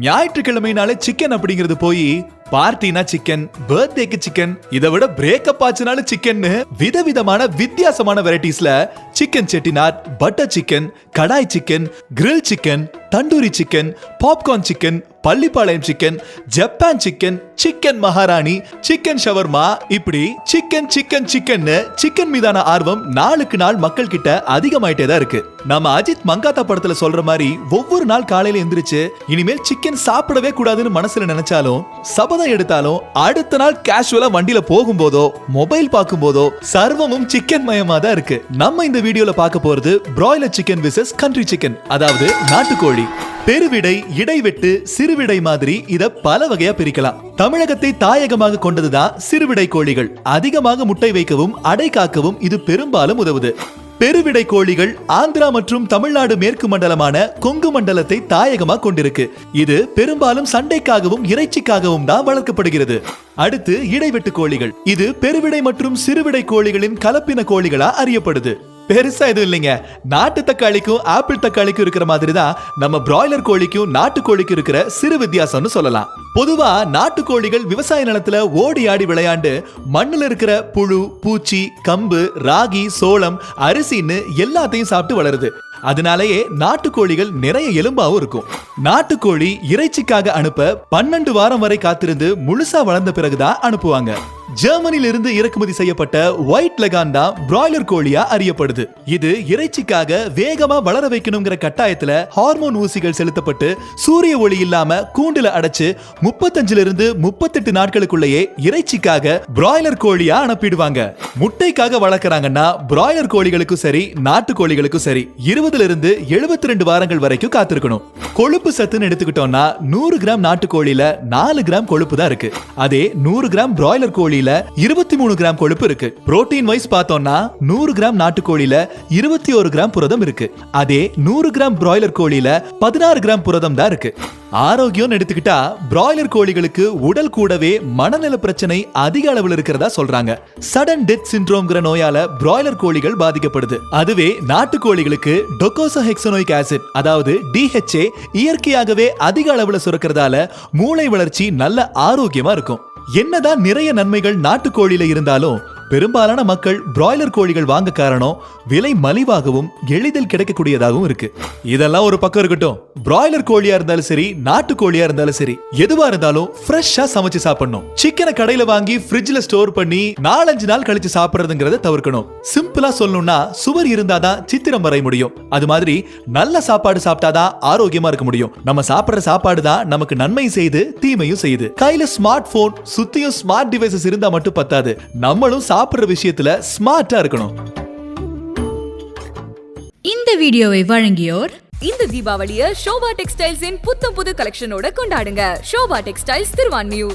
ஞாயிற்றுக்கிழமைனாலே chicken அப்படிங்கிறது போய் பார்ட்டினா chicken, பர்த்டேக்கு சிக்கன், இதை விட பிரேக்கப் ஆச்சுனாலும் சிக்கன், விதவிதமான வித்தியாசமான வெரைட்டிஸ்ல chicken Chettinad, butter chicken, kadai chicken, grill chicken, tandoori chicken, popcorn chicken, Pallipalayam chicken, Japan chicken, chicken Maharani, chicken shawarma, இப்படி சிக்கன் சிக்கன் சிக்கன் சிக்கன் மீதான ஆர்வம் நாளுக்கு நாள் மக்கள் கிட்ட அதிகமாயிட்டே தான் இருக்கு. நம்ம அஜித் மங்காத்தா படத்துல சொல்ற மாதிரி ஒவ்வொரு நாள் காலையில எந்திரிச்சு இனிமேல் சிக்கன் சாப்பிடவே கூடாதுன்னு மனசுல நினைச்சாலும், சபதம் எடுத்தாலும், அடுத்த நாள் கேஷுவலா வண்டியில போகும்போதோ மொபைல் பார்க்கும் போதோ சர்வமும் சிக்கன் மயமா தான் இருக்கு. நம்ம இந்த வீடியோல பார்க்க போறது broiler chicken versus country chicken, அதாவது நாட்டுக்கோழி. பெருவிடை, இடைவெட்டு, சிறுவிடை மாதிரி இத பல வகையா பிரிக்கலாம். தமிழகத்தை தாயகமாக கொண்டதுதான் சிறுவிடை கோழிகள். அதிகமாக முட்டை வைக்கவும் அடை காக்கவும் இது பெரும்பாலும் உதவுது. பெருவிடை கோழிகள் ஆந்திரா மற்றும் தமிழ்நாடு மேற்கு மண்டலமான கொங்கு மண்டலத்தை தாயகமாக கொண்டிருக்கு. இது பெரும்பாலும் சண்டைக்காகவும் இறைச்சிக்காகவும் தான் வளர்க்கப்படுகிறது. அடுத்து இடைவெட்டு கோழிகள். இது பெருவிடை மற்றும் சிறுவிடை கோழிகளின் கலப்பின கோழிகளா அறியப்படுது. பெருசா எதுவும் இல்லைங்க. நாட்டு தக்காளிக்கும் ஆப்பிள் தக்காளிக்கும் இருக்கிற மாதிரி தான் நம்ம பிராய்லர் கோழிக்கும் நாட்டு கோழிக்கும் இருக்கிற சிறு வித்தியாசம்னு சொல்லலாம். பொதுவா நாட்டுக்கோழிகள் விவசாய நிலத்துல ஓடி ஆடி விளையாண்டு மண்ணுல இருக்கிற புழு, பூச்சி, கம்பு, ராகி, சோளம், அரிசின்னு எல்லாத்தையும் சாப்பிட்டு வளருது. அதனாலேயே நாட்டுக்கோழிகள் நிறைய எலும்பாவும் இருக்கும். நாட்டுக்கோழி இறைச்சிக்காக அனுப்ப 12 வாரம் வரை காத்திருந்து முழுசா வளர்ந்த பிறகுதான் அனுப்புவாங்க. ஜெர்மனில இருந்து இறக்குமதி செய்யப்பட்ட ஒயிட் லெகான் தான் பிராய்லர் கோழியா அறியப்படுது. இது இறைச்சிக்காக வேகமா வளர வைக்கணுங்கிற கட்டாயத்துல ஹார்மோன் ஊசிகள் செலுத்தப்பட்டு சூரிய ஒளி இல்லாம கூண்டுல அடைச்சு 35 இருந்து 38 நாட்களுக்குள்ளேயே இறைச்சிக்காக பிராய்லர் கோழியா அனுப்பிடுவாங்க. முட்டைக்காக வளர்க்கறாங்கன்னா பிராய்லர் கோழிகளுக்கும் சரி நாட்டுக்கோழிகளுக்கும் சரி 20 இருந்து 72 வாரங்கள் வரைக்கும் காத்திருக்கணும். கொழுப்பு சத்துன்னு எடுத்துக்கிட்டோம்னா 100 கிராம் நாட்டுக்கோழியில 4 கிராம் கொழுப்பு தான் இருக்கு. அதே 100 கிராம் பிராய்லர் கோழியில 23 கிராம் கொழுப்பு இருக்கு. புரோட்டீன் வைஸ் பார்த்தோம்னா 100 கிராம் நாட்டுக்கோழியில 21 கிராம் புரதம் இருக்கு. அதே 100 கிராம் பிராய்லர் கோழியில 16 கிராம் புரதம் தான் இருக்கு. ஆரோக்கியம் எடுத்துக்கிட்டா பிராய்லர் கோழிகளுக்கு உடல் கூடவே மனநல பிரச்சனை அதிக அளவில் இருக்கிறதா சொல்றாங்க. சடன் டெத் சிண்ட்ரோம்ங்கிற நோயால பிராய்லர் கோழிகள் பாதிக்கப்படுது. அதுவே நாட்டுக்கோழிகளுக்கு டோகோசஹெக்சனோயிக் ஆசிட், அதாவது DHA இயற்கையாகவே அதிக அளவுல சுரக்கிறதால மூளை வளர்ச்சி நல்ல ஆரோக்கியமா இருக்கும். என்னதான் நிறைய நன்மைகள் நாட்டுக்கோழியில இருந்தாலும் பெரும்பாலான மக்கள் பிராய்லர் கோழிகள் வாங்க காரணம் விலை மலிவாகவும் எளிதில் கிடைக்கக்கூடியதாகவும் இருக்கு. இதெல்லாம் ஒரு பக்கம் இருக்கட்டும். பிராய்லர் கோழியா இருந்தாலும் சரி நாட்டுக்கோழியா இருந்தாலும் சரி எதுவா இருந்தாலும் ஃப்ரெஷ்ஷா சமைச்சு சாப்பிடணும். சிக்கனை கடையில வாங்கி ஃப்ரிட்ஜ்ல ஸ்டோர் பண்ணி 4-5 நாள் கழிச்சு சாப்பிடுறதுங்கிறத தவிர்க்கணும். சிம்பிளா சொல்லணும்னா சுவர் இருந்தாதான் சித்திரம் வரைய முடியும். அது மாதிரி நல்ல சாப்பாடு சாப்பிட்டாதான் ஆரோக்கியமா இருக்க முடியும். நம்ம சாப்பிடுற சாப்பாடு தான் நமக்கு நன்மை செய்து தீமையும் செய்யுது. கையில ஸ்மார்ட் போன் சுத்தியும் ஸ்மார்ட் டிவைசஸ் இருந்தா மட்டும் பத்தாது. நம்மளும் சாப்பிடுற விஷயத்துல ஸ்மார்ட்டா இருக்கணும். இந்த வீடியோவை வழங்கியோர். இந்த தீபாவளியை ஷோபா டெக்ஸ்டைல்ஸின் புத்தம் புது கலெக்ஷனோட கொண்டாடுங்க. ஷோபா டெக்ஸ்டைல்ஸ், திருவான்மியூர்.